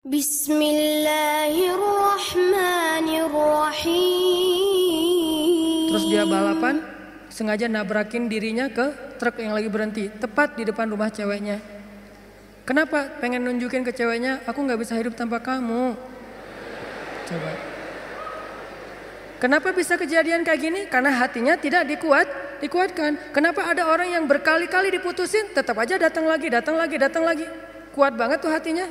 Bismillahirrahmanirrahim. Terus dia balapan, sengaja nabrakin dirinya ke truk yang lagi berhenti, tepat di depan rumah ceweknya. Kenapa? Pengen nunjukin ke ceweknya, aku gak bisa hidup tanpa kamu. Coba. Kenapa bisa kejadian kayak gini? Karena hatinya tidak dikuatkan. Kenapa ada orang yang berkali-kali diputusin, tetap aja datang lagi. Kuat banget tuh hatinya.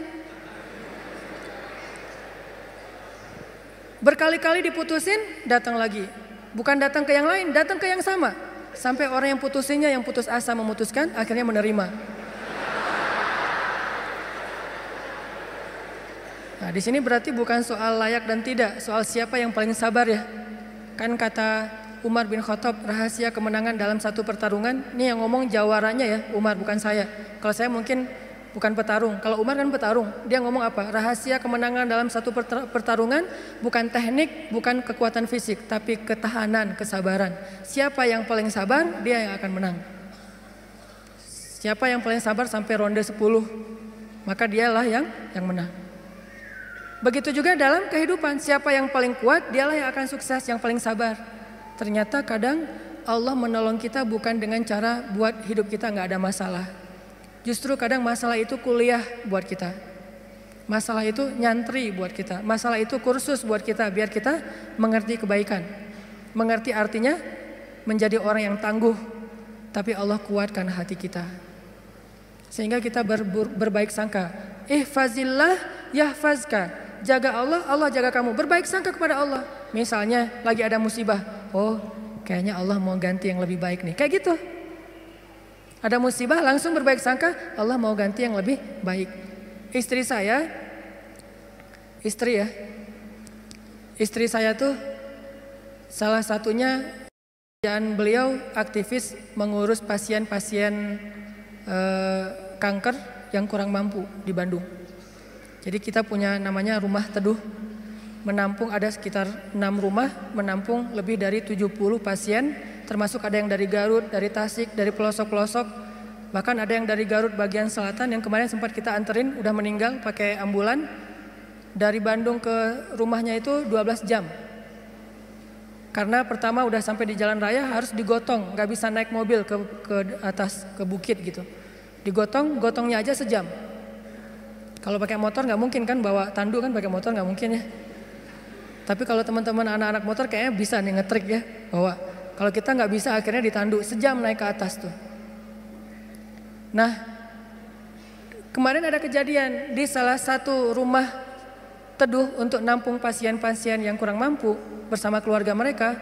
Berkali-kali diputusin, datang lagi. Bukan datang ke yang lain, datang ke yang sama. Sampai orang yang putusinnya, yang putus asa memutuskan, akhirnya menerima. Nah, di sini berarti bukan soal layak dan tidak, soal siapa yang paling sabar ya. Kan kata Umar bin Khattab, rahasia kemenangan dalam satu pertarungan, ini yang ngomong jawaranya ya, Umar bukan saya. Kalau saya mungkin bukan petarung, kalau Umar kan petarung. Dia ngomong apa? Rahasia kemenangan dalam satu pertarungan bukan teknik, bukan kekuatan fisik, tapi ketahanan, kesabaran. Siapa yang paling sabar, dia yang akan menang. Siapa yang paling sabar sampai ronde 10, maka dialah yang menang. Begitu juga dalam kehidupan, siapa yang paling kuat, dialah yang akan sukses, yang paling sabar. Ternyata kadang Allah menolong kita bukan dengan cara buat hidup kita gak ada masalah. Justru kadang masalah itu kuliah buat kita. Masalah itu nyantri buat kita. Masalah itu kursus buat kita, biar kita mengerti kebaikan. Mengerti artinya menjadi orang yang tangguh. Tapi Allah kuatkan hati kita. Sehingga kita berbaik sangka. Ihfazillah yahfazka. Jaga Allah, Allah jaga kamu. Berbaik sangka kepada Allah. Misalnya lagi ada musibah. Oh, kayaknya Allah mau ganti yang lebih baik nih. Kayak gitu. Ada musibah langsung berbaik sangka, Allah mau ganti yang lebih baik. Istri saya tuh salah satunya dan beliau aktivis mengurus pasien-pasien kanker yang kurang mampu di Bandung. Jadi kita punya namanya rumah teduh, menampung ada sekitar 6 rumah, menampung lebih dari 70 pasien, termasuk ada yang dari Garut, dari Tasik, dari pelosok-pelosok, bahkan ada yang dari Garut bagian selatan yang kemarin sempat kita anterin, udah meninggal pakai ambulan. Dari Bandung ke rumahnya itu 12 jam. Karena pertama udah sampai di jalan raya harus digotong, gak bisa naik mobil ke atas, ke bukit gitu. Gotongnya aja sejam. Kalau pakai motor gak mungkin kan, bawa tandu kan pakai motor gak mungkin ya. Tapi kalau teman-teman anak-anak motor kayaknya bisa nih ngetrik ya, bawa. Kalau kita nggak bisa akhirnya ditandu, sejam naik ke atas tuh. Nah, kemarin ada kejadian di salah satu rumah teduh untuk nampung pasien-pasien yang kurang mampu bersama keluarga mereka.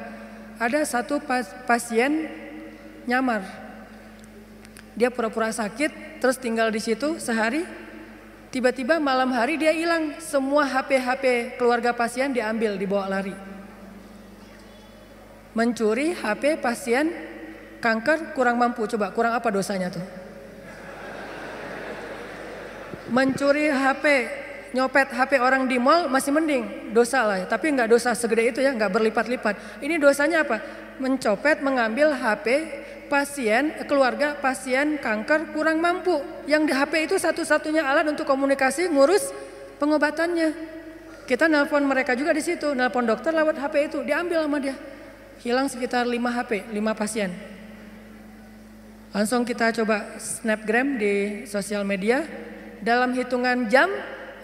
Ada satu pasien nyamar. Dia pura-pura sakit, terus tinggal di situ sehari. Tiba-tiba malam hari dia hilang, semua HP keluarga pasien diambil, dibawa lari. Mencuri HP pasien kanker kurang mampu, coba kurang apa dosanya tuh? Mencuri HP, nyopet HP orang di mall masih mending, dosa lah ya. Tapi nggak dosa segede itu ya, nggak berlipat-lipat. Ini dosanya apa? Mencopet, mengambil HP keluarga pasien kanker kurang mampu. Yang di HP itu satu-satunya alat untuk komunikasi, ngurus pengobatannya. Kita nelpon mereka juga di situ, nelpon dokter lewat HP itu, diambil sama dia. Hilang sekitar 5 HP, 5 pasien. Langsung kita coba snapgram di sosial media. Dalam hitungan jam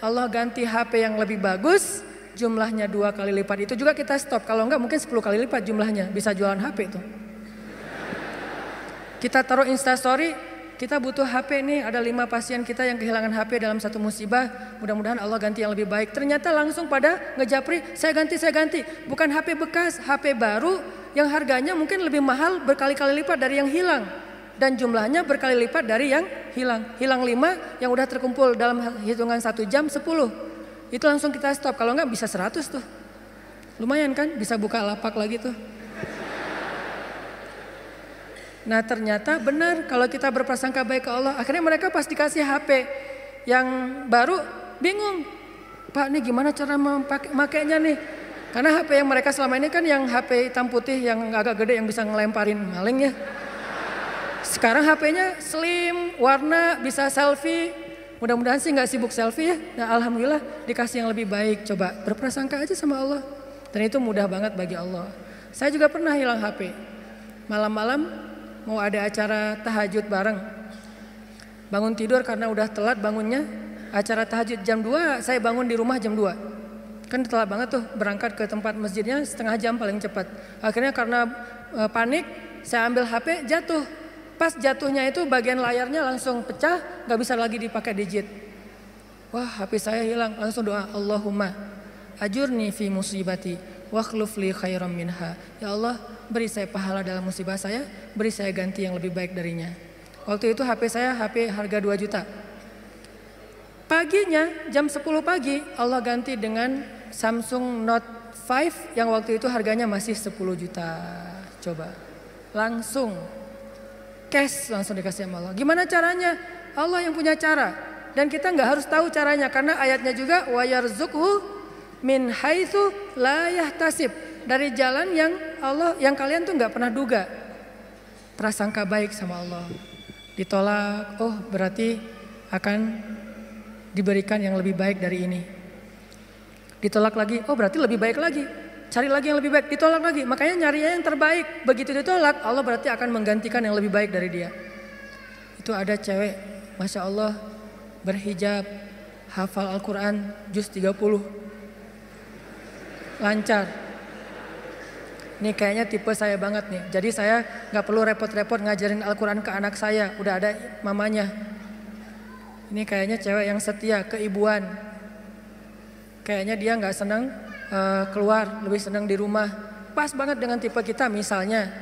Allah ganti HP yang lebih bagus, jumlahnya 2 kali lipat. Itu juga kita stop, kalau enggak mungkin 10 kali lipat jumlahnya, bisa jualan HP itu. Kita taruh Instastory, kita butuh HP nih, ada 5 pasien kita yang kehilangan HP dalam satu musibah, mudah-mudahan Allah ganti yang lebih baik. Ternyata langsung pada ngejapri, saya ganti. Bukan HP bekas, HP baru yang harganya mungkin lebih mahal berkali-kali lipat dari yang hilang. Dan jumlahnya berkali lipat dari yang hilang. Hilang 5, yang udah terkumpul dalam hitungan 1 jam 10. Itu langsung kita stop, kalau enggak bisa 100 tuh. Lumayan kan, bisa buka lapak lagi tuh. Nah ternyata benar kalau kita berprasangka baik ke Allah, akhirnya mereka pas dikasih HP yang baru bingung. Pak ini gimana cara memakainya nih? Karena HP yang mereka selama ini kan yang HP hitam putih yang agak gede yang bisa ngelemparin maling ya. Sekarang HP-nya slim, warna, bisa selfie. Mudah-mudahan sih nggak sibuk selfie ya. Nah alhamdulillah dikasih yang lebih baik. Coba berprasangka aja sama Allah. Dan itu mudah banget bagi Allah. Saya juga pernah hilang HP. Malam-malam mau ada acara tahajud bareng. Bangun tidur karena udah telat bangunnya. Acara tahajud jam 2, saya bangun di rumah jam 2. Kan telat banget tuh berangkat ke tempat masjidnya setengah jam paling cepat. Akhirnya karena panik saya ambil HP jatuh. Pas jatuhnya itu bagian layarnya langsung pecah, gak bisa lagi dipakai digit. Wah HP saya hilang, langsung doa Allahumma ajurni fi musibati wakhluf li khairam minha. Ya Allah beri saya pahala dalam musibah saya, beri saya ganti yang lebih baik darinya. Waktu itu HP saya HP harga 2 juta. Paginya jam 10 pagi Allah ganti dengan Samsung Note 5 yang waktu itu harganya masih 10 juta. Coba langsung cash langsung dikasih sama Allah. Gimana caranya? Allah yang punya cara. Dan kita nggak harus tahu caranya karena ayatnya juga wa yarzuqhu min haitsu la yahtasib. Dari jalan yang Allah yang kalian tuh nggak pernah duga. Prasangka baik sama Allah. Ditolak, oh berarti akan diberikan yang lebih baik dari ini. Ditolak lagi, oh berarti lebih baik lagi. Cari lagi yang lebih baik, ditolak lagi. Makanya nyari yang terbaik. Begitu ditolak, Allah berarti akan menggantikan yang lebih baik dari dia. Itu ada cewek, Masya Allah, berhijab, hafal Al-Quran, juz 30. Lancar. Ini kayaknya tipe saya banget nih. Jadi saya gak perlu repot-repot ngajarin Al-Quran ke anak saya. Udah ada mamanya. Ini kayaknya cewek yang setia, keibuan. Kayaknya dia gak senang keluar, lebih senang di rumah. Pas banget dengan tipe kita misalnya.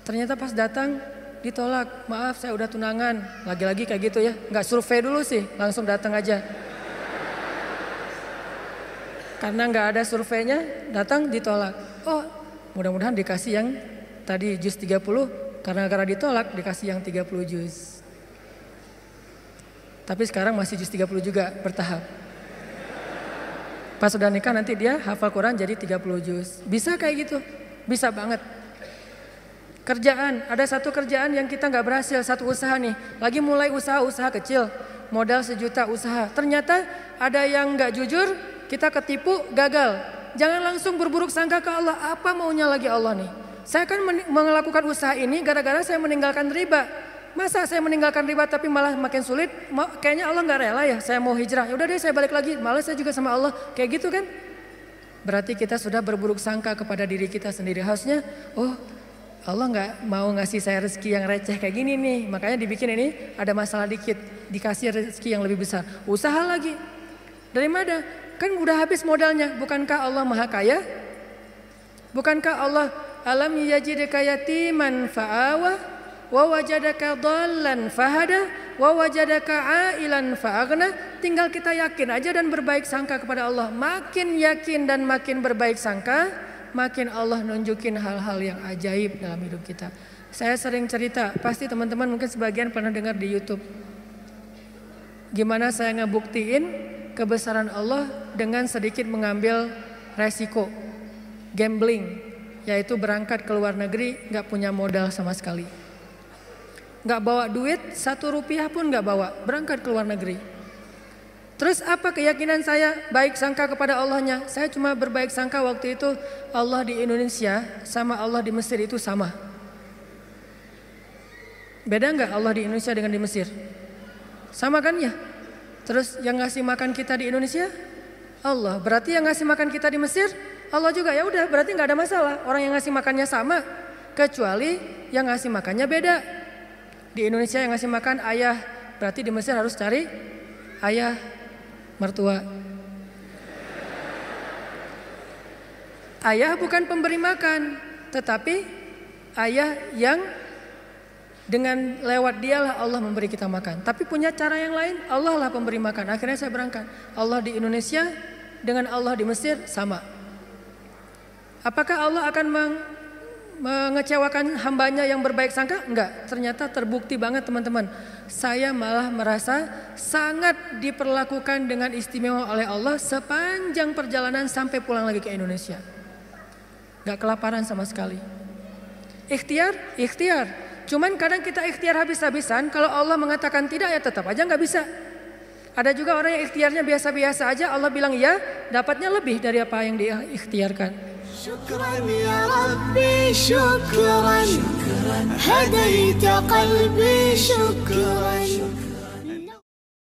Ternyata pas datang ditolak. Maaf saya udah tunangan. Lagi-lagi kayak gitu ya. Gak survei dulu sih, langsung datang aja. Karena gak ada surveinya, datang ditolak. Oh mudah-mudahan dikasih yang tadi juz 30. Karena ditolak dikasih yang 30 juz. Tapi sekarang masih juz 30 juga bertahap. Pas sudah nikah nanti dia hafal Quran jadi 30 juz. Bisa kayak gitu, bisa banget. Kerjaan, ada satu kerjaan yang kita gak berhasil, satu usaha nih. Lagi mulai usaha kecil, modal 1 juta usaha. Ternyata ada yang gak jujur, kita ketipu, gagal. Jangan langsung berburuk sangka ke Allah, apa maunya lagi Allah nih. Saya kan melakukan usaha ini gara-gara saya meninggalkan riba. Masa saya meninggalkan riba tapi malah makin sulit? Kayaknya Allah gak rela ya, saya mau hijrah. Ya udah deh saya balik lagi, malah saya juga sama Allah. Kayak gitu kan? Berarti kita sudah berburuk sangka kepada diri kita sendiri. Harusnya, oh Allah gak mau ngasih saya rezeki yang receh kayak gini nih. Makanya dibikin ini ada masalah dikit, dikasih rezeki yang lebih besar. Usaha lagi. Dari mana? Kan udah habis modalnya. Bukankah Allah maha kaya? Bukankah Allah alam yajidka yatiman fa'awa? Wa wajadaka dhallan fahada wa wajadaka ailan fa'aghna. Tinggal kita yakin aja dan berbaik sangka kepada Allah. Makin yakin dan makin berbaik sangka, makin Allah nunjukin hal-hal yang ajaib dalam hidup kita. Saya sering cerita, pasti teman-teman mungkin sebagian pernah dengar di YouTube. Gimana saya ngebuktiin kebesaran Allah dengan sedikit mengambil resiko gambling, yaitu berangkat ke luar negeri gak punya modal sama sekali. Gak bawa duit, 1 rupiah pun gak bawa, berangkat ke luar negeri. Terus apa keyakinan saya? Baik sangka kepada Allahnya. Saya cuma berbaik sangka waktu itu Allah di Indonesia sama Allah di Mesir itu sama. Beda gak Allah di Indonesia dengan di Mesir? Sama kan ya? Terus yang ngasih makan kita di Indonesia? Allah. Berarti yang ngasih makan kita di Mesir? Allah juga. Ya udah, berarti gak ada masalah. Orang yang ngasih makannya sama. Kecuali yang ngasih makannya beda. Di Indonesia yang ngasih makan ayah, berarti di Mesir harus cari ayah mertua. Ayah bukan pemberi makan, tetapi ayah yang dengan lewat dialah Allah memberi kita makan. Tapi punya cara yang lain, Allah lah pemberi makan. Akhirnya saya berangkat. Allah di Indonesia dengan Allah di Mesir sama. Apakah Allah akan mengecewakan hambanya yang berbaik sangka? Enggak, ternyata terbukti banget teman-teman. Saya malah merasa sangat diperlakukan dengan istimewa oleh Allah sepanjang perjalanan sampai pulang lagi ke Indonesia. Enggak kelaparan sama sekali. Ikhtiar. Cuman kadang kita ikhtiar habis-habisan, kalau Allah mengatakan tidak ya tetap aja enggak bisa. Ada juga orang yang ikhtiarnya biasa-biasa aja, Allah bilang ya, dapatnya lebih dari apa yang dia ikhtiarkan. Syukran ya Rabbi, syukran, hadaita qalbi, syukran.